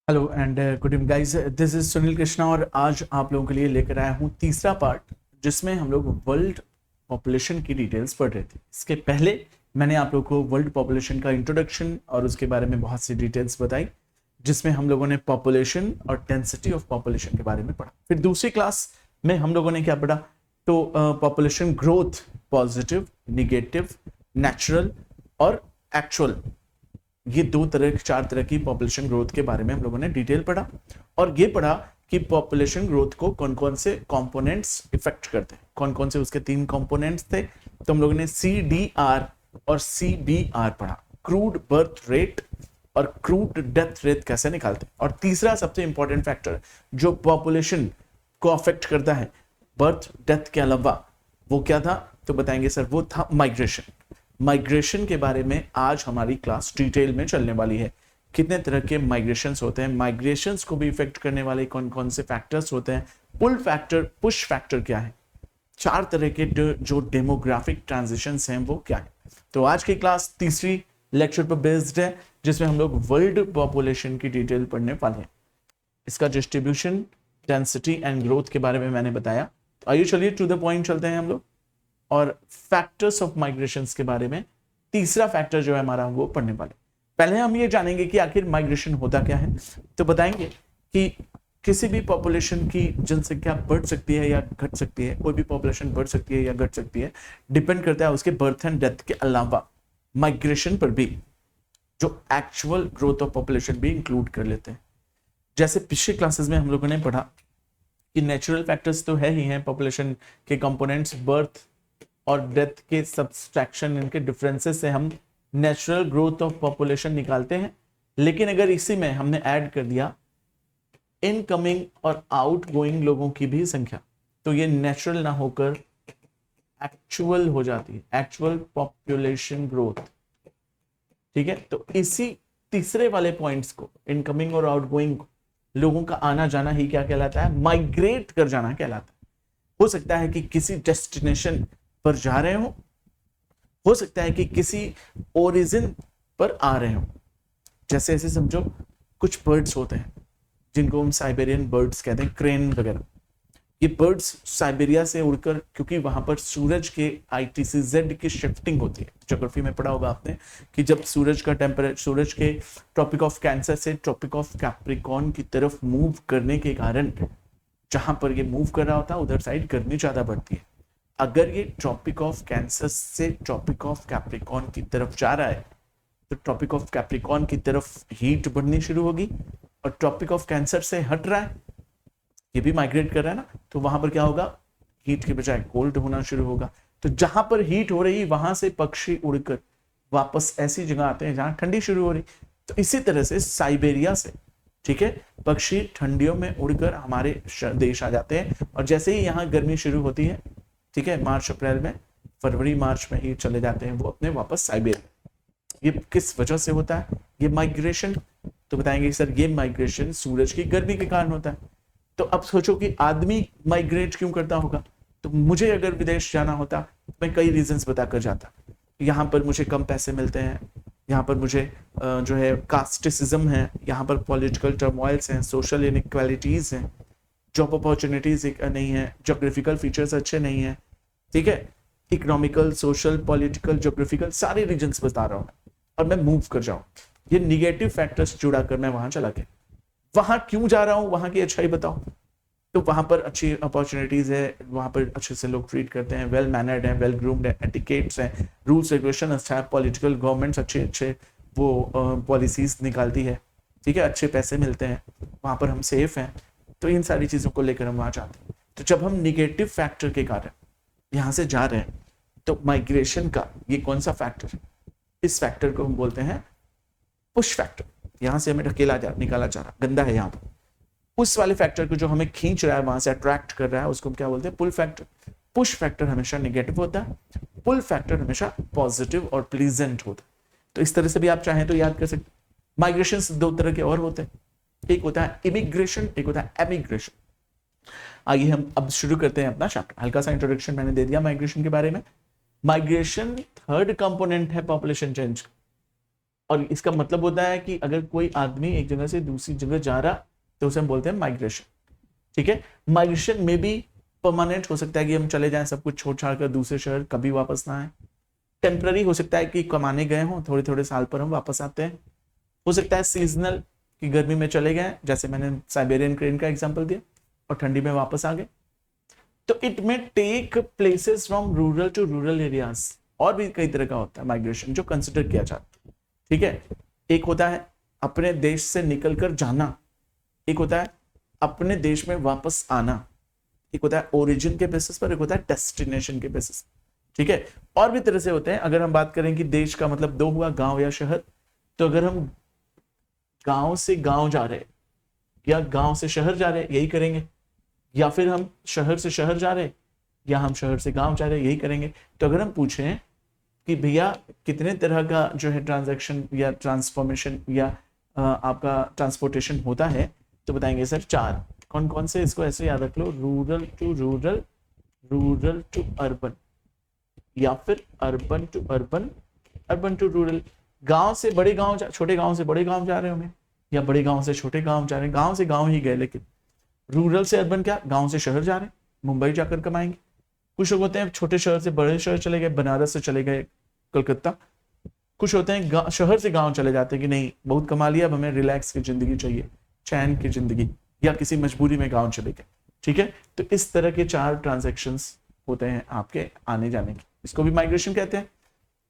Hello and good evening guys, this is Sunil Krishna और आज आप लोगों के लिए लेकर आया हूँ तीसरा पार्ट जिसमें हम लोग वर्ल्ड पॉपुलेशन की डिटेल्स पढ़ रहे थे। इसके पहले मैंने आप लोगों को वर्ल्ड पॉपुलेशन का इंट्रोडक्शन और उसके बारे में बहुत सी डिटेल्स बताई, जिसमें हम लोगों ने पॉपुलेशन और डेंसिटी ऑफ पॉपुलेशन के बारे में पढ़ा। फिर दूसरी क्लास में हम लोगों ने क्या पढ़ा, तो population growth, positive, negative, natural और एक्चुअल, ये चार तरह की पॉपुलेशन ग्रोथ के बारे में हम लोगों ने डिटेल पढ़ा। और ये पढ़ा कि पॉपुलेशन ग्रोथ को कौन कौन से कंपोनेंट्स इफेक्ट करते हैं, कौन कौन से उसके 3 कंपोनेंट्स थे। तो हम लोगों ने CDR और CBR पढ़ा, क्रूड बर्थ रेट और क्रूड डेथ रेट कैसे निकालते हैं। और तीसरा सबसे इंपॉर्टेंट फैक्टर जो पॉपुलेशन को अफेक्ट करता है बर्थ डेथ के अलावा, वो क्या था, तो बताएंगे सर, वो था माइग्रेशन। माइग्रेशन के बारे में आज हमारी क्लास डिटेल में चलने वाली है। कितने तरह के माइग्रेशंस होते हैं, माइग्रेशंस को भी इफेक्ट करने वाले कौन कौन से फैक्टर्स होते हैं, पुल फैक्टर, पुश फैक्टर क्या है, 4 तरह के जो डेमोग्राफिक ट्रांजिशंस हैं वो क्या है। तो आज की क्लास तीसरी लेक्चर पर बेस्ड है, जिसमें हम लोग वर्ल्ड पॉपुलेशन की डिटेल पढ़ने वाले हैं। इसका डिस्ट्रीब्यूशन, डेंसिटी एंड ग्रोथ के बारे में मैंने बताया। तो आइए चलिए टू द पॉइंट चलते हैं हम लोग और फैक्टर्स ऑफ माइग्रेशंस के बारे में तीसरा फैक्टर जो है हमारा वो पढ़ने वाले। पहले हम ये जानेंगे कि आखिर माइग्रेशन होता क्या है। तो बताएंगे कि किसी भी पॉपुलेशन की जनसंख्या बढ़ सकती है या घट सकती है, कोई भी पॉपुलेशन बढ़ सकती है या घट सकती है, डिपेंड करता है उसके बर्थ एंड डेथ के अलावा माइग्रेशन पर भी, जो एक्चुअल ग्रोथ ऑफ पॉपुलेशन भी इंक्लूड कर लेते हैं। जैसे पिछले क्लासेस में हम लोगों ने पढ़ा कि नेचुरल फैक्टर्स तो है ही हैं, पॉपुलेशन के कंपोनेंट्स, बर्थ और डेथ के सब्सट्रैक्शन, इनके डिफरेंसेस से हम नेचुरल ग्रोथ ऑफ पॉपुलेशन निकालते हैं। लेकिन अगर इसी में हमने ऐड कर दिया इनकमिंग और आउटगोइंग लोगों की भी संख्या, तो ये नेचुरल ना होकर एक्चुअल हो जाती है, एक्चुअल पॉपुलेशन ग्रोथ। ठीक है, तो इसी तीसरे वाले पॉइंट्स को, इनकमिंग और आउटगोइंग लोगों का आना जाना ही क्या कहलाता है, माइग्रेट कर जाना कहलाता है। हो सकता है कि किसी डेस्टिनेशन पर जा रहे हो सकता है कि किसी ओरिजिन पर आ रहे हो। जैसे ऐसे समझो, कुछ बर्ड्स होते हैं जिनको हम साइबेरियन बर्ड्स कहते हैं, क्रेन वगैरह। ये बर्ड्स साइबेरिया से उड़कर, क्योंकि वहां पर सूरज के ITCZ की शिफ्टिंग होती है, ज्योग्राफी में पढ़ा होगा आपने कि जब सूरज का टेम्परेचर, सूरज के ट्रॉपिक ऑफ कैंसर से ट्रॉपिक ऑफ कैप्रिकॉर्न की तरफ मूव करने के कारण, जहां पर ये मूव कर रहा होता है उधर साइड गर्मी ज्यादा बढ़ती है। अगर ये ट्रॉपिक ऑफ कैंसर से ट्रॉपिक ऑफ कैप्रिकॉर्न की तरफ जा रहा है, तो ट्रॉपिक ऑफ कैप्रिकॉर्न की तरफ हीट बढ़नी शुरू होगी, और ट्रॉपिक ऑफ कैंसर से हट रहा है, ये भी माइग्रेट कर रहा है ना, तो वहां पर क्या होगा, हीट के बजाय कोल्ड होना शुरू होगा। तो जहां पर हीट हो रही, वहां से पक्षी उड़कर वापस ऐसी जगह आते हैं जहां ठंडी शुरू हो रही। तो इसी तरह से साइबेरिया से, ठीक है, पक्षी ठंडियों में उड़कर हमारे देश आ जाते हैं, और जैसे ही यहाँ गर्मी शुरू होती है, ठीक है, मार्च अप्रैल में, फरवरी मार्च में ही चले जाते हैं वो अपने वापस साइबेरिया। ये किस वजह से होता है ये माइग्रेशन, तो बताएंगे सर ये माइग्रेशन सूरज की गर्मी के कारण होता है। तो अब सोचो कि आदमी माइग्रेट क्यों करता होगा। तो मुझे अगर विदेश जाना होता, मैं कई रीजंस बताकर जाता। यहाँ पर मुझे कम पैसे मिलते हैं, यहाँ पर मुझे जो है कास्टिसिज्म है, यहाँ पर पॉलिटिकल टर्मोइल्स हैं, सोशल इनइक्वालिटीज हैं, जॉब अपॉर्चुनिटीज नहीं है, जोग्राफिकल फीचर्स अच्छे नहीं है, ठीक है, इकोनॉमिकल, सोशल, पॉलिटिकल, जोग्राफिकल सारे रीजन्स बता रहा हूँ, और मैं मूव कर जाऊँ, ये निगेटिव फैक्टर्स जुड़ा कर मैं वहां चला गया। वहां क्यों जा रहा हूँ, वहां की अच्छाई बताओ, तो वहां पर अच्छी अपॉर्चुनिटीज है, वहां पर अच्छे से लोग ट्रीट करते हैं, वेल मैनर्ड है, वेल ग्रूम्ड है, एटिकेट्स है, रूल्स रेगुलेशन अच्छा है, पॉलिटिकल गवर्नमेंट्स अच्छे अच्छे वो पॉलिसीज निकालती है, ठीक है, अच्छे पैसे मिलते हैं, वहां पर हम सेफ हैं। तो इन सारी चीजों को लेकर हम वहां जाते हैं। तो जब हम निगेटिव फैक्टर के कारण यहां से जा रहे हैं, तो माइग्रेशन का ये कौन सा फैक्टर है, इस फैक्टर को हम बोलते हैं पुश फैक्टर। यहां से हमें निकाला जा रहा, गंदा है यहाँ पर, उस वाले फैक्टर को जो हमें खींच रहा है, वहां से अट्रैक्ट कर रहा है, उसको हम क्या बोलते हैं, पुल फैक्टर। पुश फैक्टर हमेशा नेगेटिव होता है, पुल फैक्टर हमेशा पॉजिटिव और प्लीजेंट होता है। तो इस तरह से भी आप चाहें तो याद कर सकते। माइग्रेशन 2 तरह के और होते हैं, एक होता है इमिग्रेशन, एक होता है एमिग्रेशन। आइए हम अब शुरू करते हैं अपना चैप्टर। हल्का सा इंट्रोडक्शन मैंने दे दिया माइग्रेशन के बारे में। माइग्रेशन 3rd कंपोनेंट है पॉपुलेशन चेंज। और इसका मतलब होता है कि अगर कोई आदमी एक जगह से दूसरी जगह जा रहा तो उसे हम बोलते हैं माइग्रेशन। ठीक है, माइग्रेशन में भी परमानेंट हो सकता है कि हम चले जाएं सब कुछ छोड़ छाड़ कर दूसरे शहर, कभी वापस ना आए। टेम्पररी हो सकता है कि कमाने गए हों, थोड़े थोड़े साल पर हम वापस आते हैं। हो सकता है सीजनल, कि गर्मी में चले गए, जैसे मैंने साइबेरियन क्रेन का एग्जांपल दिया, और ठंडी में वापस आ गए। तो it may take places from rural to rural areas. और भी कई तरह का होता है माइग्रेशन जो कंसिडर किया जाता है। ठीक है, एक होता है अपने देश से निकलकर जाना, एक होता है अपने देश में वापस आना, एक होता है ओरिजिन के बेसिस पर, एक होता है डेस्टिनेशन के बेसिस पर। ठीक है, और भी तरह से होते हैं। अगर हम बात करें कि देश का मतलब दो हुआ, गांव या शहर, तो अगर हम गांव से गांव जा रहे या गांव से शहर जा रहे, यही करेंगे, या फिर हम शहर से शहर जा रहे या हम शहर से गांव जा रहे, यही करेंगे। तो अगर हम पूछें कि भैया कितने तरह का जो है ट्रांजैक्शन या ट्रांसफॉर्मेशन या आपका ट्रांसपोर्टेशन होता है, तो बताएंगे सर 4। कौन कौन से, इसको ऐसे याद रख लो, rural to rural, rural to urban, या फिर urban to urban, urban to rural. गांव से बड़े गांव, छोटे गांव से बड़े गांव जा रहे होंगे, या बड़े गांव से छोटे गांव जा रहे हैं, गांव से गांव ही गए। लेकिन रूरल से अर्बन क्या, गांव से शहर जा रहे हैं, मुंबई जाकर कमाएंगे। कुछ लोग होते हैं छोटे शहर से बड़े शहर चले गए, बनारस से चले गए कलकत्ता। कुछ होते हैं शहर से गांव चले जाते हैं कि नहीं बहुत कमा लिया, अब हमें रिलैक्स की जिंदगी चाहिए, चैन की जिंदगी, या किसी मजबूरी में गांव चले गए। ठीक है, तो इस तरह के 4 ट्रांजैक्शंस होते हैं आपके आने जाने के, इसको भी माइग्रेशन कहते हैं।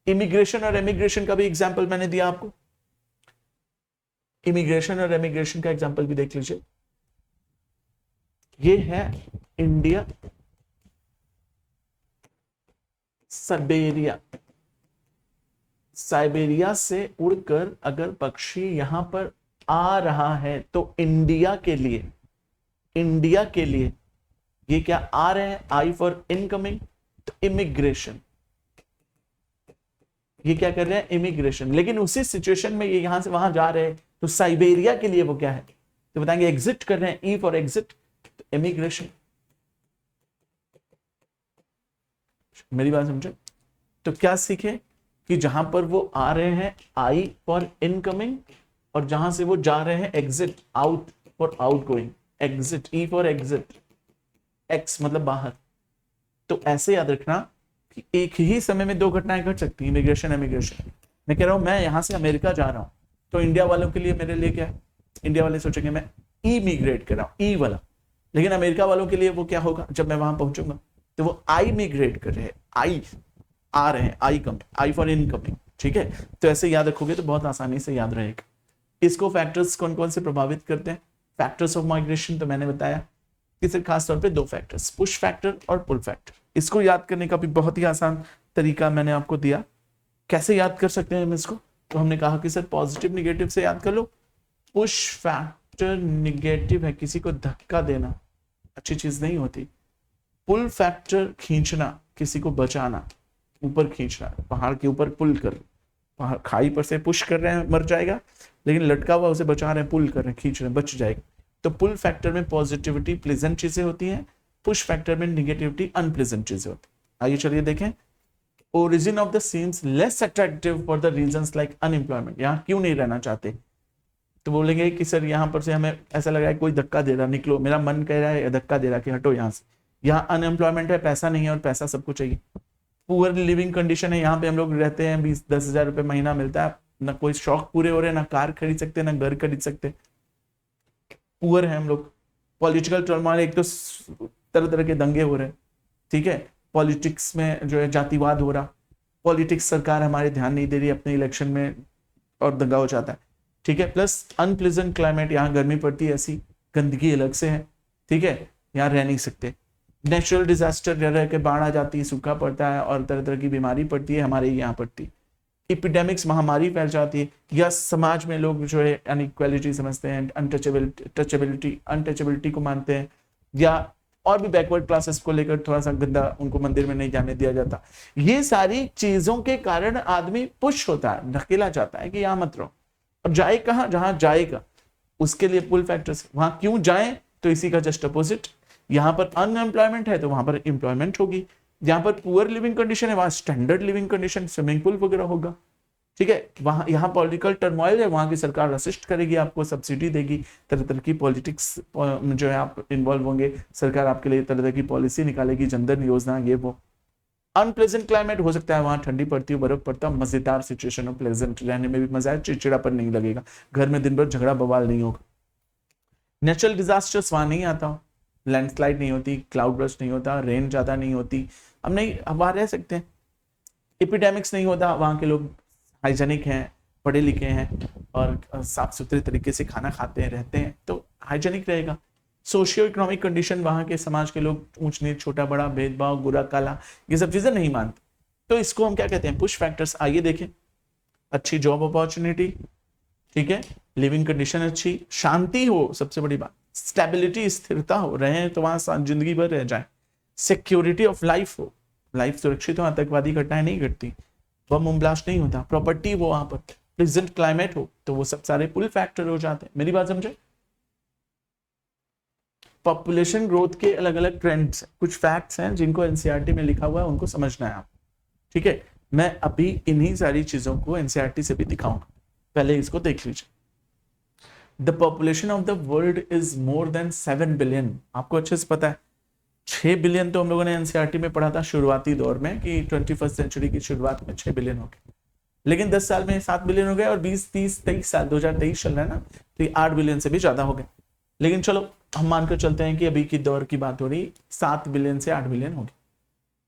इमिग्रेशन और एमिग्रेशन का भी एग्जाम्पल मैंने दिया आपको, इमिग्रेशन और एमिग्रेशन का एग्जाम्पल भी देख लीजिए। ये है इंडिया, साइबेरिया, साइबेरिया से उड़कर अगर पक्षी यहां पर आ रहा है तो इंडिया के लिए, इंडिया के लिए ये क्या आ रहे हैं, आई फॉर इनकमिंग, तो इमिग्रेशन। ये क्या कर रहे हैं, इमिग्रेशन। लेकिन उसी सिचुएशन में ये यहां से वहां जा रहे हैं तो साइबेरिया के लिए वो क्या है, तो बताएंगे एग्जिट कर रहे हैं, ई फॉर एग्जिट, तो इमिग्रेशन। मेरी बात समझे? तो क्या सीखे कि जहां पर वो आ रहे हैं आई फॉर इनकमिंग, और जहां से वो जा रहे हैं exit, out for out going, exit, E for exit, x मतलब बाहर। तो ऐसे याद रखना कि एक ही समय में 2 घटनाएं घट सकती है, इमिग्रेशन एमिग्रेशन। मैं कह रहा हूं मैं यहां से अमेरिका जा रहा हूं, तो इंडिया वालों के लिए मेरे लिए क्या है, इंडिया वाले सोचेंगे मैं इमिग्रेट कर रहा हूं, ई वाला। लेकिन अमेरिका वालों के लिए वो क्या होगा, जब मैं वहां पहुंचूंगा तो वो आई मिग्रेट कर रहे हैं, आई आ रहे हैं, आई कम, आई फॉर इनकमिंग। ठीक है, तो ऐसे याद रखोगे तो बहुत आसानी से याद रहेगा। इसको फैक्टर्स कौन कौन से प्रभावित करते हैं, फैक्टर्स ऑफ माइग्रेशन, तो मैंने बताया कि सिर्फ खास तौर पे 2 फैक्टर्स, पुश फैक्टर और पुल फैक्टर। इसको याद करने का भी बहुत ही आसान तरीका मैंने आपको दिया। कैसे याद कर सकते हैं हम इसको, तो हमने कहा कि सर पॉजिटिव निगेटिव से याद कर लो। पुश फैक्टर निगेटिव है, किसी को धक्का देना अच्छी चीज नहीं होती। पुल फैक्टर खींचना, किसी को बचाना, ऊपर खींचना, पहाड़ के ऊपर पुल कर, पहाड़ खाई पर से पुश कर रहे हैं मर जाएगा, लेकिन लटका हुआ उसे बचा रहे हैं, पुल कर रहे हैं, खींच रहे हैं, बच जाएगा। तो पुल फैक्टर में पॉजिटिविटी प्लेजेंट चीजें होती हैं, पुश फैक्टर में निगेटिविटी अनप्लेजेंट चीजें होती हैं। आइए चलिए देखें। Origin of the seems less attractive for the reasons like unemployment, यहाँ क्यों नहीं रहना चाहते, तो बोलेंगे कि सर यहाँ पर से हमें ऐसा लग रहा है कोई धक्का दे रहा, निकलो, मेरा मन कह रहा है धक्का दे रहा कि हटो यहाँ से, यहाँ अनएम्प्लॉयमेंट है, पैसा नहीं है, और पैसा सबको चाहिए। पुअर लिविंग कंडीशन है, यहाँ पे हम लोग रहते हैं, 20-10 हजार रुपये महीना मिलता है, ना कोई शौक पूरे हो रहे, ना कार खरीद सकते, ना घर खरीद सकते, पुअर है हम लोग। पॉलिटिकल टर्मोइल, एक तो तरह तरह के दंगे हो रहे, ठीक है, पॉलिटिक्स में जो है जातिवाद हो रहा, पॉलिटिक्स सरकार हमारे ध्यान नहीं दे रही अपने इलेक्शन में, और दंगा हो जाता है। ठीक है, प्लस अनप्लेजेंट क्लाइमेट, यहाँ गर्मी पड़ती है ऐसी, गंदगी अलग से है, ठीक है, यहाँ रह नहीं सकते। नेचुरल डिजास्टर रह के बाढ़ आ जाती है, सूखा पड़ता है, और तरह तरह की बीमारी पड़ती है, हमारे यहाँ पड़ती है। इपिडेमिक्स, महामारी फैल जाती है, या समाज में लोग जो है अनइक्वालिटी समझते हैं, अनटचेबिलिटी को मानते हैं, या और भी बैकवर्ड क्लासेस को लेकर थोड़ा सा गंदा, उनको मंदिर में नहीं जाने दिया जाता। ये सारी चीजों के कारण आदमी पुश होता है, ढकेला जाता है कि यहाँ मत रहो। अब जाए कहाँ, जहां जाएगा उसके लिए पुल फैक्टर्स, वहां क्यों जाए, तो इसी का जस्ट अपोजिट, यहाँ पर अनएम्प्लॉयमेंट है तो वहां पर एम्प्लॉयमेंट होगी, यहाँ पर पुअर लिविंग कंडीशन है वहां standard living condition, swimming pool वगैरह होगा। ठीक है, वहां यहाँ पॉलिटिकल टर्मोइल है, वहां की सरकार असिस्ट करेगी, आपको सब्सिडी देगी, तरह तरह की पॉलिटिक्स जो है आप इन्वॉल्व होंगे, सरकार आपके लिए तरह तरह की पॉलिसी निकालेगी, जनधन योजना, ये वो। अनप्लेजेंट क्लाइमेट हो सकता है, वहां ठंडी पड़ती हो, बर्फ पड़ता, मजेदार सिचुएशन हो, प्लेजेंट रहने में भी मजा है, चिड़चिड़ापन नहीं लगेगा, घर में दिन भर झगड़ा बवाल नहीं होगा। नेचुरल डिजास्टर्स वहां नहीं आता, लैंडस्लाइड नहीं होती, क्लाउड बर्स्ट नहीं होता, रेन ज्यादा नहीं होती, हम नहीं, हम वहां रह सकते हैं। एपिडेमिक्स नहीं होता, वहां के लोग हाइजेनिक हैं, पढ़े लिखे हैं और साफ सुथरे तरीके से खाना खाते हैं, रहते हैं, तो हाइजेनिक रहेगा। सोशियो इकोनॉमिक कंडीशन, वहां के समाज के लोग ऊंच नीच, छोटा बड़ा, भेदभाव, बुरा काला, ये सब चीजें नहीं मानते, तो इसको हम क्या कहते हैं, पुश फैक्टर्स। आइए देखें, अच्छी जॉब अपॉर्चुनिटी, ठीक है, लिविंग कंडीशन अच्छी, शांति हो, सबसे बड़ी बात, स्टेबिलिटी, स्थिरता हो, रहे तो वहां जिंदगी भर रह जाए, सिक्योरिटी ऑफ लाइफ हो, लाइफ सुरक्षित हो, आतंकवादी घटनाएं नहीं घटती, बम ब्लास्ट नहीं होता, प्रॉपर्टी वो वहां पर, प्लेजेंट क्लाइमेट हो, तो वो सब सारे पुल फैक्टर हो जाते हैं। मेरी बात समझे? पॉपुलेशन ग्रोथ के अलग अलग ट्रेंड्स, कुछ फैक्ट्स हैं जिनको एनसीईआरटी में लिखा हुआ है, उनको समझना है आप, ठीक है। मैं अभी इन्हीं सारी चीजों को एनसीईआरटी से भी दिखाऊंगा, पहले इसको देख लीजिए। The population of the world is more than 7 billion. आपको अच्छे से पता है, 6 बिलियन तो हम लोगों ने एनसीईआरटी में पढ़ा था शुरुआती दौर में, कि 21st सेंचुरी की शुरुआत में 6 बिलियन हो गए, लेकिन 10 साल में 7 बिलियन हो गए, और 20, 30, 23 साल, 2023 चल रहा है ना, तो ये 8 बिलियन से भी ज्यादा हो गए। लेकिन चलो हम मानकर चलते हैं कि अभी की दौर की बात हो रही, 7 बिलियन से 8 बिलियन हो गए।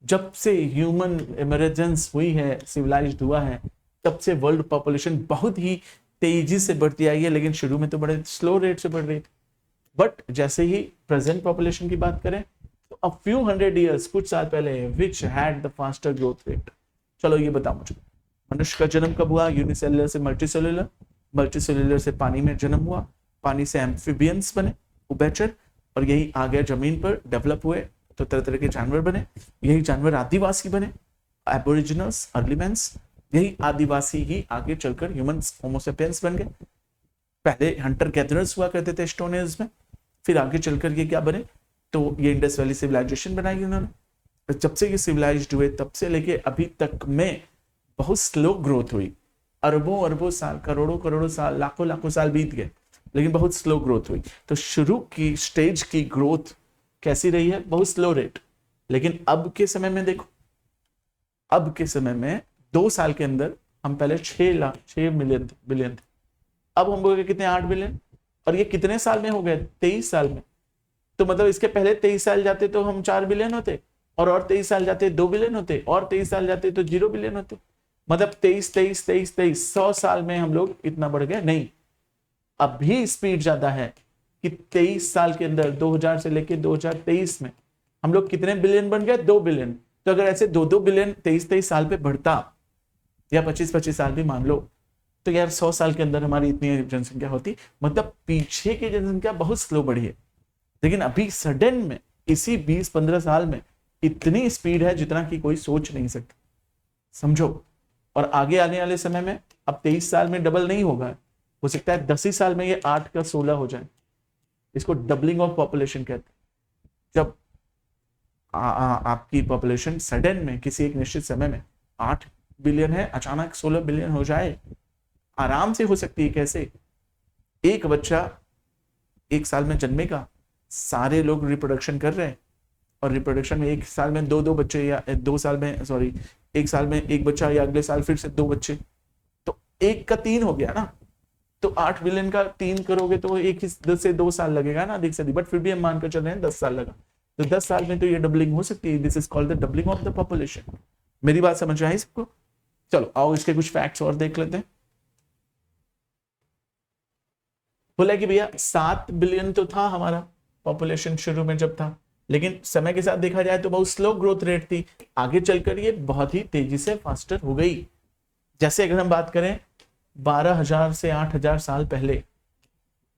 जब से ह्यूमन इमरजेंस हुई है, सिविलाइज्ड हुआ है, तब से वर्ल्ड पॉपुलेशन बहुत ही तेजी से बढ़ती आई है, लेकिन शुरू में तो बड़े स्लो रेट से बढ़ रही थी। बट जैसे ही प्रेजेंट पॉपुलेशन की बात करें, तो अ फ्यू हंड्रेड ईयर्स, कुछ साल पहले, which had the faster growth rate. चलो ये बताओ मुझे, मनुष्य का जन्म कब हुआ? यूनिसेलुलर से मल्टीसेलुलर, मल्टीसेलुलर से पानी में जन्म हुआ, पानी से एम्फीबियंस बने, उभयचर, और यही आगे जमीन पर डेवलप हुए, तो तरह तरह के जानवर बने, यही जानवर आदिवासी बने, एबोरिजिनल्स, अर्लीमैन्स, यही आदिवासी ही आगे चलकर ह्यूमंस, होमोसेपियंस बन गए। पहले हंटर गैदरर्स हुआ करते थे स्टोन एज में, फिर आगे चलकर ये क्या बने, तो ये इंडस वैली सिविलाइजेशन बनाई उन्होंने। जब से ये सिविलाइज्ड हुए, तब से लेके अभी तक में बहुत स्लो ग्रोथ हुई, अरबों अरबों साल, करोड़ों करोड़ों साल, लाखों लाखों साल बीत गए, लेकिन बहुत स्लो ग्रोथ हुई। तो शुरू की स्टेज की ग्रोथ कैसी रही है? बहुत स्लो रेट। लेकिन अब के समय में देखो, अब के समय में 2 साल के अंदर हम पहले 6 बिलियन थे, अब हम हो गए कितने? 8 बिलियन। और ये कितने साल में हो गए? 23 साल में। तो मतलब इसके पहले 23 साल जाते तो हम 4 बिलियन होते, और 23 साल जाते 2 बिलियन होते, और 23 साल जाते तो 0 बिलियन होते। मतलब 100 साल में हम लोग इतना बढ़ गए नहीं। अभी स्पीड ज्यादा है कि 23 साल के अंदर, 2000 से लेके 2023 में हम लोग कितने बिलियन बन गए? 2 बिलियन। तो अगर ऐसे 2-2 बिलियन 23 साल पे बढ़ता, या 25 साल भी मान लो, तो यार 100 साल के अंदर हमारी इतनी जनसंख्या होती। मतलब पीछे की जनसंख्या बहुत स्लो बढ़ी है, लेकिन अभी सडन में इसी 20-15 साल में इतनी स्पीड है जितना कि कोई सोच नहीं सकता, समझो। और आगे आने वाले समय में अब 23 साल में डबल नहीं होगा, हो सकता है 10 ही साल में ये 8 का 16 हो जाए। इसको डबलिंग ऑफ पॉपुलेशन कहते हैं। जब आपकी पॉपुलेशन सडन में किसी एक निश्चित समय में 8 बिलियन है, अचानक 16 बिलियन हो जाए, आराम से हो सकती है। कैसे? एक बच्चा 1 साल में जन्मेगा, सारे लोग रिप्रोडक्शन कर रहे हैं, और रिप्रोडक्शन में 1 साल में 2 बच्चे, या 2 साल में, सॉरी, 1 साल में 1 बच्चा, या अगले साल फिर से 2 बच्चे, तो 1 का 3 हो गया ना। तो 8 बिलियन का 3 करोगे तो 1 से 2 साल लगेगा ना, अधिक से अधिक। बट फिर भी हम मानकर चल रहे हैं 10 साल लगा, तो 10 साल में तो ये डबलिंग हो सकती है। This is called the doubling of the population. मेरी बात समझ आई सबको? चलो आओ इसके कुछ फैक्ट्स और देख लेते हैं। बोला कि भैया 7 बिलियन तो था हमारा पॉपुलेशन शुरू में जब था, लेकिन समय के साथ देखा जाए तो बहुत स्लो ग्रोथ रेट थी। आगे चलकर ये बहुत ही तेजी से फास्टर हो गई। जैसे अगर हम बात करें 12,000 से 8,000 साल पहले,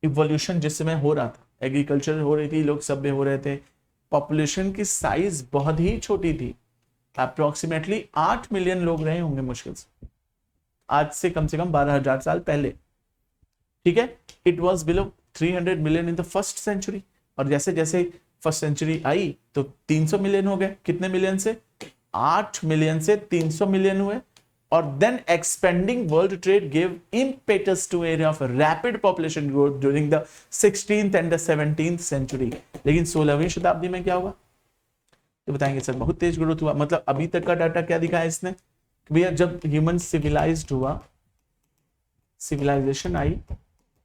इवोल्यूशन जिस समय हो रहा था, एग्रीकल्चर हो रही थी, लोग सभ्य हो रहे थे, पॉपुलेशन की साइज बहुत ही छोटी थी। अप्रोक्सीमेटली 8 मिलियन लोग रहे होंगे मुश्किल से, आज से कम 12,000 साल पहले, ठीक है। It was below 300 million in the first century, और जैसे जैसे फर्स्ट सेंचुरी आई तो 300 मिलियन हो गए। कितने मिलियन से? 8 मिलियन से 300 मिलियन हुए, और then expanding world trade give impetus to area of rapid population growth during the 16th and the 17th century। लेकिन 16वीं शताब्दी में क्या हुआ तो बताएंगे सर बहुत तेज ग्रोथ हुआ। मतलब अभी तक का डाटा क्या दिखाया इसने कि भैया जब ह्यूमन सिविलाइज्ड हुआ, सिविलाइजेशन आई,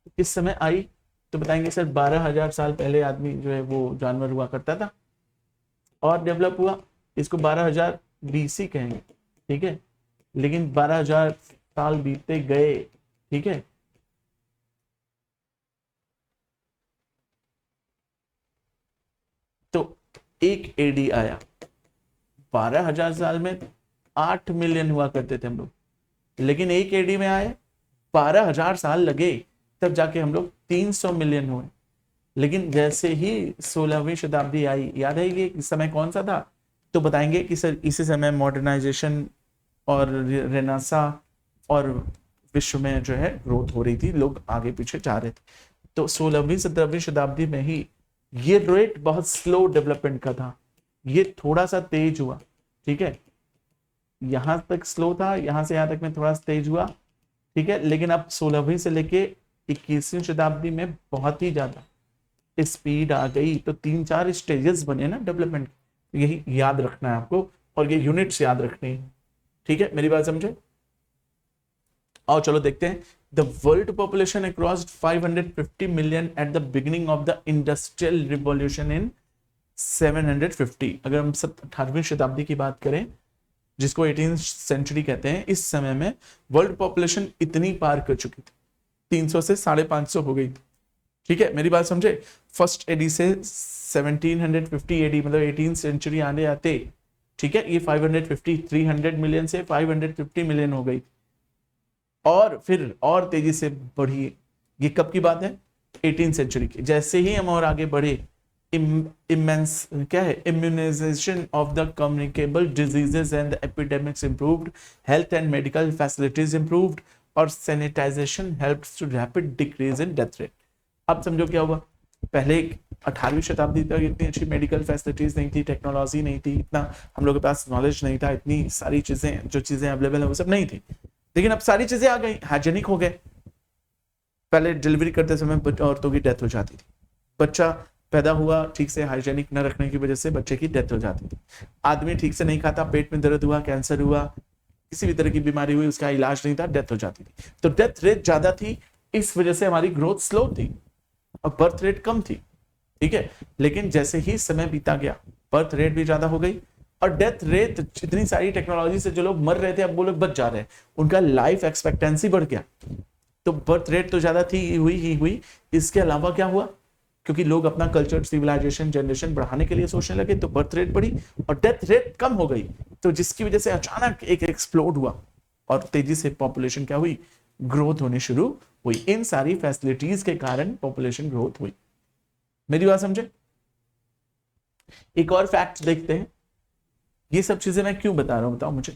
किस समय आई तो बताएंगे सर 12,000 साल पहले आदमी जो है वो जानवर हुआ करता था और डेवलप हुआ, इसको 12,000 BC कहेंगे, ठीक है। लेकिन 12,000 साल बीतते गए, ठीक है, तो एक एडी आया। 12,000 साल में 8 मिलियन हुआ करते थे हम लोग, लेकिन एक एडी में आए 12,000 साल लगे, तब जाके हम लोग 300 मिलियन हुए। लेकिन जैसे ही 16वीं शताब्दी आई, याद है ये समय कौन सा था तो बताएंगे कि सर इसी समय मॉडर्नाइजेशन और रेनेसां और विश्व में जो है ग्रोथ हो रही थी, लोग आगे पीछे जा रहे थे। तो 16वीं 17वीं शताब्दी में ही ये रेट बहुत स्लो डेवलपमेंट का था, ये थोड़ा सा तेज हुआ, ठीक है। यहां तक स्लो था, यहां से यहां तक में थोड़ा सा तेज हुआ, ठीक है। लेकिन अब 16वीं से लेके 21वीं शताब्दी में बहुत ही ज्यादा स्पीड आ गई। तो 3-4 स्टेजेस बने ना डेवलपमेंट, यही याद रखना है आपको और ये यूनिट्स याद रखनी है, ठीक है। मेरी बात समझे। आओ चलो देखते हैं। The world population across 550 million at the beginning of the industrial revolution in 750। अगर हम 18वीं शताब्दी की बात करें जिसको 18th सेंचुरी कहते हैं, इस समय में वर्ल्ड पॉपुलेशन इतनी पार कर चुकी थी, 300 से 550 हो गई थी, ठीक है। मेरी बात समझे। फर्स्ट एडी से 1750 एडी मतलब 18th सेंचुरी आने आते, ठीक है, ये 550 300 मिलियन से 550 मिलियन हो गई और फिर और तेजी से बढ़ी। ये कब की बात है 18th सेंचुरी की। जैसे ही हम और आगे बढ़े, इमेंस क्या है, immunisation of the communicable diseases and epidemics improved, health and medical facilities improved और sanitisation helps to rapid decrease in death rate. अब समझो क्या हुआ, पहले 18वीं शताब्दी तक इतनी अच्छी मेडिकल फैसिलिटीज नहीं थी, टेक्नोलॉजी नहीं थी, इतना हम लोग के पास नॉलेज नहीं था, इतनी सारी चीजें जो चीजें अवेलेबल है वो सब नहीं थी। लेकिन अब सारी चीजें आ गई, हाइजेनिक हो गए। पहले डिलीवरी करते समय औरतों की डेथ हो जाती थी, बच्चा पैदा हुआ ठीक से हाइजेनिक न रखने की वजह से बच्चे की डेथ हो जाती थी। आदमी ठीक से नहीं खाता, पेट में दर्द हुआ, कैंसर हुआ, किसी भी तरह की बीमारी हुई, उसका इलाज नहीं था, डेथ हो जाती थी। तो डेथ रेट ज्यादा थी, इस वजह से हमारी ग्रोथ स्लो थी और बर्थ रेट कम थी, ठीक है। लेकिन जैसे ही समय बीता गया, बर्थ रेट भी ज्यादा हो गई और डेथ रेट, इतनी सारी टेक्नोलॉजी से जो लोग मर रहे थे अब वो लोग बच जा रहे हैं, उनका लाइफ एक्सपेक्टेंसी बढ़ गया। तो बर्थ रेट तो ज्यादा थी, हुई। इसके अलावा क्या हुआ, क्योंकि लोग अपना कल्चर, सिविलाइजेशन, जनरेशन बढ़ाने के लिए सोचने लगे, तो बर्थ रेट बढ़ी और डेथ रेट कम हो गई। तो जिसकी वजह से अचानक एक एक्सप्लोड हुआ और तेजी से पॉपुलेशन क्या हुई, ग्रोथ होनी शुरू हुई। इन सारी फैसिलिटीज के कारण पॉपुलेशन ग्रोथ हुई। मेरी बात समझे। एक और फैक्ट देखते हैं। ये सब चीजें मैं क्यों बता रहा हूं बताओ मुझे।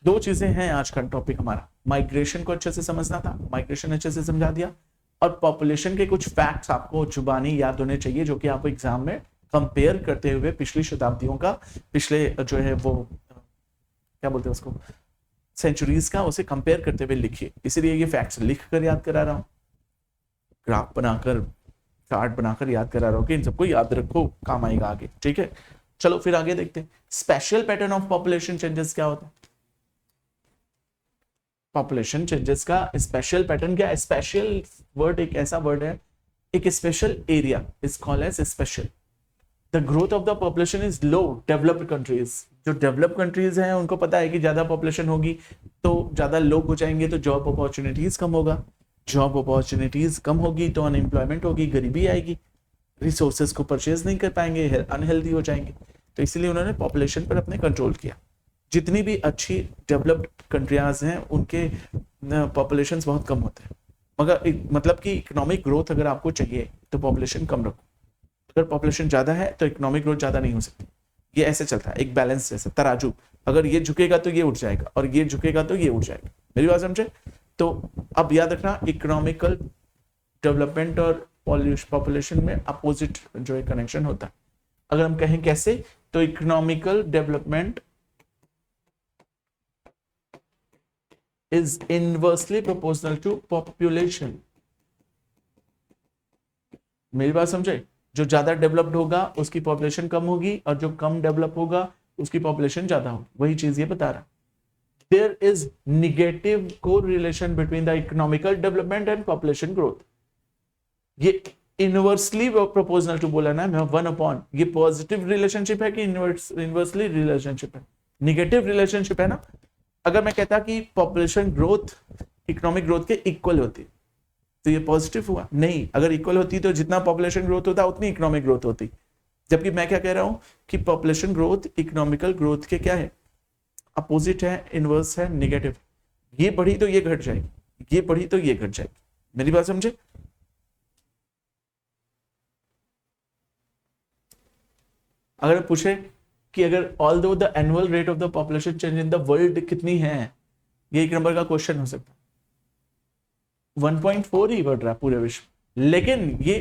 2 चीजें हैं आज का टॉपिक हमारा। माइग्रेशन को अच्छे से समझना था, माइग्रेशन अच्छे से समझा दिया, और पॉपुलेशन के कुछ फैक्ट्स आपको जुबानी याद होने चाहिए जो कि आप एग्जाम में कंपेयर करते हुए पिछली शताब्दियों का, पिछले जो है वो क्या बोलते हैं उसको, सेंचुरीज का, उसे कंपेयर करते हुए लिखिए। इसीलिए ये फैक्ट्स लिख कर याद करा रहा हूं, ग्राफ बनाकर, चार्ट बनाकर याद करा रहा हूं कि इन सबको याद रखो, काम आएगा आगे, ठीक है। चलो फिर आगे देखते हैं। Spatial pattern of population changes क्या होता है। पॉपुलेशन चेंजेस का स्पेशल पैटर्न क्या है। स्पेशल वर्ड एक ऐसा वर्ड है, एक spatial area is called as spatial. The growth of the population is low developed countries. जो डेवलप कंट्रीज हैं उनको पता है कि ज्यादा पॉपुलेशन होगी तो ज्यादा लोग हो जाएंगे, तो जॉब अपॉर्चुनिटीज कम होगा, जॉब अपॉर्चुनिटीज कम होगी तो अनएम्प्लॉयमेंट होगी, गरीबी आएगी, रिसोर्सेज को परचेज नहीं कर पाएंगे, अनहेल्दी हो जाएंगे। तो इसीलिए उन्होंने पॉपुलेशन पर अपने कंट्रोल किया। जितनी भी अच्छी डेवलप्ड कंट्रीज हैं उनके पॉपुलेशन बहुत कम होते हैं, मगर मतलब कि इकोनॉमिक ग्रोथ अगर आपको चाहिए तो पॉपुलेशन कम रखो, अगर पॉपुलेशन ज्यादा है तो इकोनॉमिक ग्रोथ ज्यादा नहीं हो सकती। ये ऐसे चलता है, एक बैलेंस जैसे तराजू, अगर ये झुकेगा तो ये उठ जाएगा और ये झुकेगा तो ये उठ जाएगा। मेरी बात समझे। तो अब याद रखना, इकोनॉमिकल डेवलपमेंट और पॉपुलेशन में अपोजिट जो है कनेक्शन होता है। अगर हम कहें कैसे, तो economical development is inversely proportional to population. मेरी बात समझे, जो ज्यादा डेवलप्ड होगा उसकी पॉपुलेशन कम होगी और जो कम डेवलप होगा उसकी पॉपुलेशन ज्यादा होगी। वही चीज ये बता रहा। There is negative correlation between the economical development and population growth. ये इनवर्सली प्रोपोर्शनल टू बोला ना, मैं 1/, ये पॉजिटिव रिलेशनशिप है कि इनवर्सली रिलेशनशिप है? निगेटिव रिलेशनशिप है ना। अगर मैं कहता कि पॉपुलेशन ग्रोथ इकोनॉमिक ग्रोथ के इक्वल होती तो ये पॉजिटिव हुआ? नहीं, अगर इक्वल होती तो जितना पॉपुलेशन ग्रोथ होता उतनी इकोनॉमिक ग्रोथ होती। जबकि मैं क्या कह रहा हूं कि पॉपुलेशन ग्रोथ इकोनॉमिकल ग्रोथ के क्या है, अपोजिट है, इनवर्स है, नेगेटिव। ये बढ़ी तो ये घट जाएगी, ये बढ़ी तो ये घट जाएगी। मेरी बात समझे? अगर पूछे कि अगर ऑल दो the annual rate of the population change in the world कितनी है, ये एक नंबर का क्वेश्चन हो सकता है। 1.4 ही बढ़ रहा है पूरे विश्व, लेकिन ये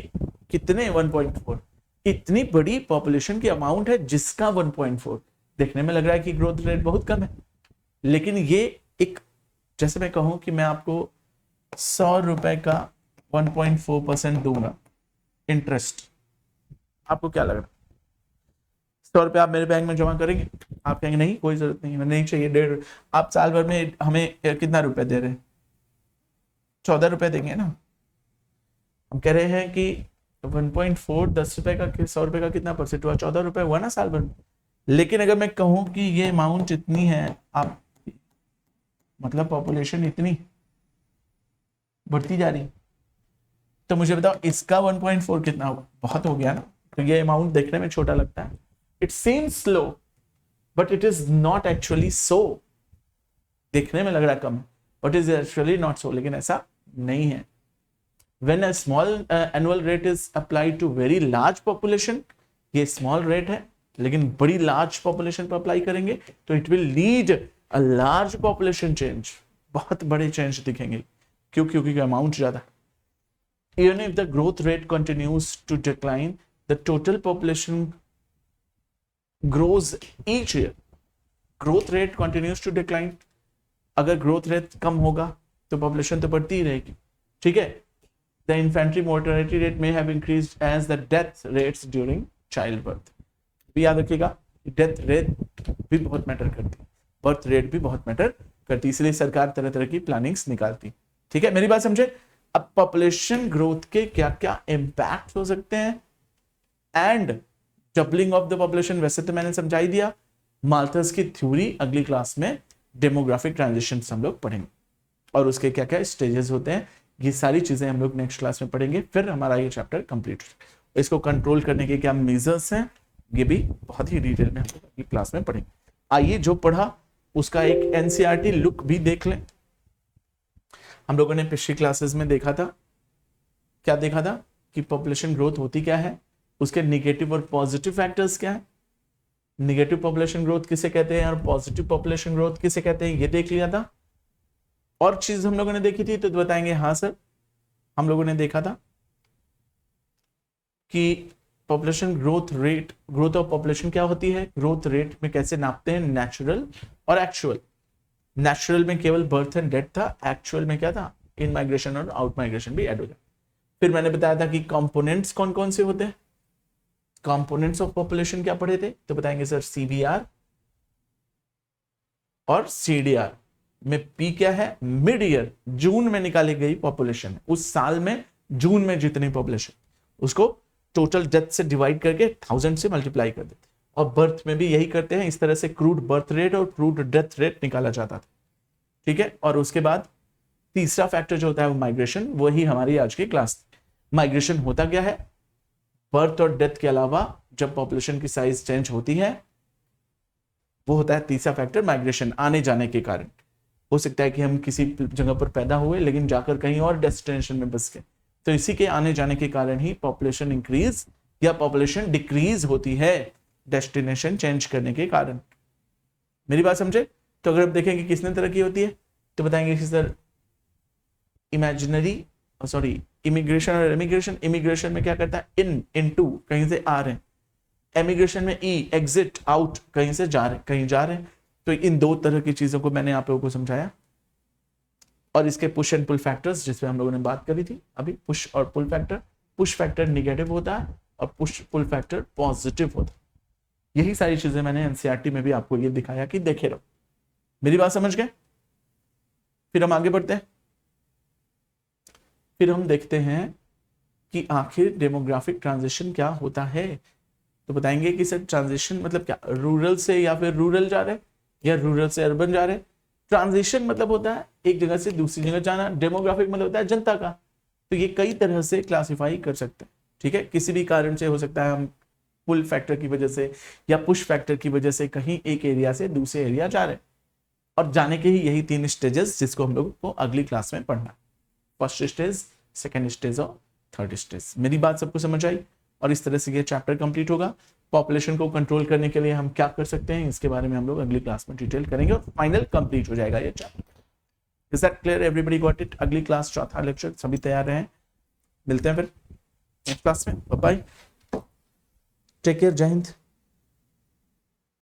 कितने 1.4? इतनी बड़ी पॉपुलेशन की अमाउंट है जिसका 1.4 देखने में लग रहा है कि ग्रोथ रेट बहुत कम है, लेकिन ये एक, जैसे मैं कहूं कि मैं आपको 100 रुपए का 1.4% दूंगा इंटरेस्ट, आपको क्या लग रहा है? 100 रुपए आप मेरे बैंक में जमा करेंगे? आप कहेंगे नहीं, कोई जरूरत नहीं, मैं नहीं चाहिए, 1.5। आप साल भर में हमें कितना रुपए दे रहे हैं? 14 रुपए देंगे ना। हम कह रहे हैं कि 1.4 10 रुपए का 100 रुपए का कितना परसेंट हुआ? 14 रुपए हुआ ना साल भर में। लेकिन अगर मैं कहूं कि ये अमाउंट इतनी है, आप मतलब पॉपुलेशन इतनी बढ़ती जा रही, तो मुझे बताओ इसका 1.4 कितना होगा? बहुत हो गया ना। तो ये अमाउंट देखने में छोटा लगता है, it seems slow but it is not actually so. देखने में लग रहा है कम, but is actually not so, लेकिन ऐसा नहीं है। When a small annual rate is applied to very large population, ये small rate है, लेकिन बड़ी large population पर अप्लाई करेंगे तो it will lead a large population change, बहुत बड़े change दिखेंगे। क्यों? क्योंकि अमाउंट ज्यादा। Even if the growth rate continues to decline, the total population grows each year. Growth rate continues to decline, अगर growth rate कम होगा तो population तो बढ़ती ही रहेगी, ठीक है। The infantry mortality rate may have increased as the death rates during childbirth. भी याद रखिएगा, डेथ रेट भी बहुत मैटर करती है, बर्थ रेट भी बहुत मैटर करती है, इसलिए सरकार तरह तरह की प्लानिंग्स निकालती, ठीक है। मेरी बात समझे? अब पॉपुलेशन ग्रोथ के क्या क्या इंपैक्ट हो सकते हैं and doubling of the population वैसे तो मैंने समझा ही दिया। माल्थस की थ्योरी अगली क्लास में डेमोग्राफिक ट्रांजिशन हम लोग पढ़ेंगे और उसके क्या क्या स्टेजेस होते हैं, ये सारी चीजें हम लोग नेक्स्ट क्लास में पढ़ेंगे। फिर हमारा ये चैप्टर कंप्लीट हो। इसको कंट्रोल करने के क्या मेजर्स हैं, ये भी बहुत ही डिटेल में हम लोग अगली क्लास में पढ़ेंगे। आइए जो पढ़ा उसका एक एनसीईआरटी लुक भी देख लें। हम लोगों ने पिछली क्लासेस में देखा था, क्या देखा था कि पॉपुलेशन ग्रोथ होती क्या है, उसके निगेटिव और पॉजिटिव फैक्टर्स क्या है, निगेटिव पॉपुलेशन ग्रोथ किसे कहते हैं और पॉजिटिव पॉपुलेशन ग्रोथ किसे कहते हैं, ये देख लिया था। और चीज हम लोगों ने देखी थी तो बताएंगे हाँ सर, हम लोगों ने देखा था कि population growth rate, growth of population क्या होती है, ग्रोथ रेट में कैसे नापते हैं, नेचुरल और एक्चुअल। नेचुरल में केवल बर्थ एंड डेथ था, एक्चुअल में क्या था, इन माइग्रेशन और आउट माइग्रेशन भी ऐड हो जाए। फिर मैंने बताया था कि कंपोनेंट्स कौन कौन से होते हैं, कंपोनेंट्स ऑफ पॉपुलेशन क्या पढ़े थे, तो बताएंगे सर सीबीआर और सीडीआर में पी क्या है, मिड ईयर, जून में निकाली गई पॉपुलेशन, उस साल में जून में जितनी पॉपुलेशन उसको टोटल डेथ से डिवाइड करके 1000 से मल्टीप्लाई कर देते। और बर्थ में भी यही करते हैं, इस तरह से क्रूड बर्थ रेट और क्रूड डेथ रेट निकाला जाता था, ठीक है। और उसके बाद तीसरा फैक्टर जो होता है वो माइग्रेशन, वही हमारी आज की क्लास। माइग्रेशन होता क्या है, बर्थ और डेथ के अलावा जब पॉपुलेशन की साइज चेंज होती है वो होता है तीसरा फैक्टर माइग्रेशन, आने जाने के कारण। हो सकता है कि हम किसी जगह पर पैदा हुए लेकिन जाकर कहीं और डेस्टिनेशन में बस गए, तो इसी के आने जाने के कारण ही पॉपुलेशन इंक्रीज या पॉपुलेशन डिक्रीज होती है, डेस्टिनेशन चेंज करने के कारण। मेरी बात समझे? तो अगर आप देखेंगे किसने तरक्की होती है तो बताएंगे कि सर इमेजिनरी सॉरी इमिग्रेशन और एमिग्रेशन। इमिग्रेशन में क्या करता है, इनटू कहीं से आ रहे हैं, एमिग्रेशन में एग्जिट आउट कहीं से जा रहे, कहीं जा रहे हैं। तो इन दो तरह की चीजों को मैंने आप लोगों को समझाया। और इसके पुश एंड पुल फैक्टर्स जिसपे हम लोगों ने बात करी थी अभी, पुश और pull factor. Push factor negative होता है और पुश पुल फैक्टर पॉजिटिव होता है। यही सारी चीजें मैंने एनसीईआरटी में भी आपको ये दिखाया कि देखे रहो। मेरी बात समझ गए? फिर हम आगे बढ़ते हैं। फिर हम देखते हैं कि आखिर डेमोग्राफिक ट्रांजिशन क्या होता है। तो बताएंगे कि सर ट्रांजिशन मतलब क्या, रूरल से या फिर रूरल जा रहे या रूरल से अर्बन जा रहे। ट्रांजिशन मतलब होता है एक जगह से दूसरी जगह जाना, डेमोग्राफिक मतलब होता है जनता का। तो ये कई तरह से क्लासिफाई कर सकते हैं, ठीक है। किसी भी कारण से हो सकता है हम पुल फैक्टर की वजह से या पुश फैक्टर की वजह से कहीं एक एरिया से दूसरे एरिया जा रहे हैं, और जाने के ही यही 3 स्टेजेस जिसको हम लोग को अगली क्लास में पढ़ना है। फर्स्ट स्टेज, सेकेंड स्टेज और थर्ड स्टेज। मेरी बात सबको समझ आई? और इस तरह से ये चैप्टर कंप्लीट होगा। पॉपुलेशन को कंट्रोल करने के लिए हम क्या कर सकते हैं इसके बारे में हम लोग अगली क्लास में डिटेल करेंगे और फाइनल कंप्लीट हो जाएगा ये chapter. Is that clear? Everybody got it? अगली क्लास चौथा लेक्चर, सभी तैयार हैं? मिलते हैं फिर नेक्स्ट क्लास में। बाय बाय, टेक केयर, जय हिंद।